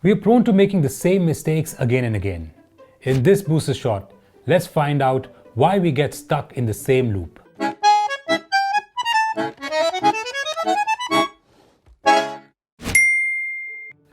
We are prone to making the same mistakes again and again. In this booster shot, let's find out why we get stuck in the same loop.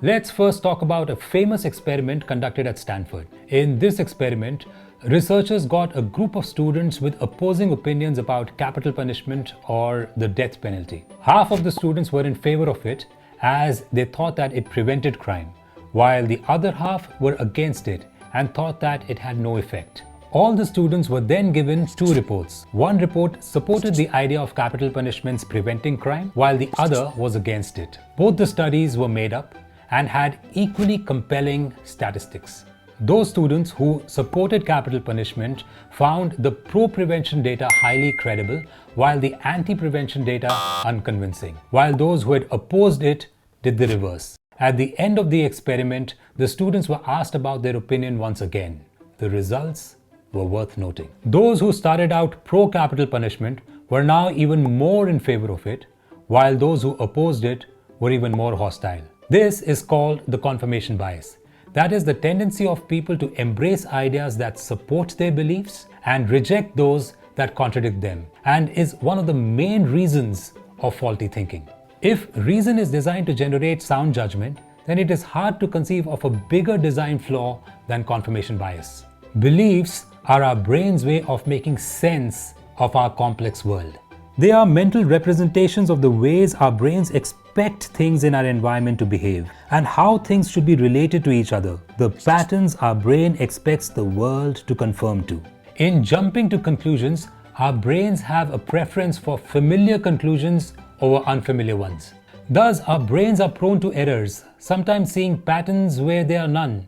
Let's first talk about a famous experiment conducted at Stanford. In this experiment, researchers got a group of students with opposing opinions about capital punishment or the death penalty. Half of the students were in favor of it as they thought that it prevented crime, while the other half were against it and thought that it had no effect. All the students were then given two reports. One report supported the idea of capital punishments preventing crime, while the other was against it. Both the studies were made up and had equally compelling statistics. Those students who supported capital punishment found the pro-prevention data highly credible, while the anti-prevention data unconvincing, while those who had opposed it did the reverse. At the end of the experiment, the students were asked about their opinion once again. The results were worth noting. Those who started out pro-capital punishment were now even more in favor of it, while those who opposed it were even more hostile. This is called the confirmation bias. That is the tendency of people to embrace ideas that support their beliefs and reject those that contradict them, and is one of the main reasons of faulty thinking. If reason is designed to generate sound judgment, then it is hard to conceive of a bigger design flaw than confirmation bias. Beliefs are our brain's way of making sense of our complex world. They are mental representations of the ways our brains expect things in our environment to behave and how things should be related to each other, the patterns our brain expects the world to conform to. In jumping to conclusions, our brains have a preference for familiar conclusions over unfamiliar ones. Thus, our brains are prone to errors, sometimes seeing patterns where there are none.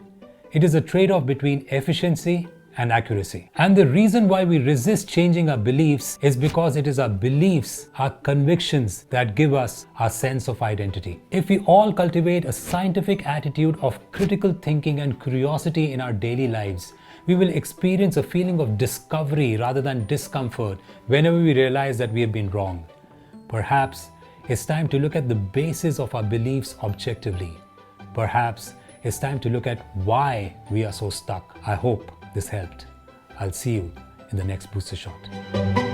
It is a trade-off between efficiency and accuracy. And the reason why we resist changing our beliefs is because it is our beliefs, our convictions that give us our sense of identity. If we all cultivate a scientific attitude of critical thinking and curiosity in our daily lives, we will experience a feeling of discovery rather than discomfort whenever we realize that we have been wrong. Perhaps it's time to look at the basis of our beliefs objectively. Perhaps it's time to look at why we are so stuck. I hope this helped. I'll see you in the next booster shot.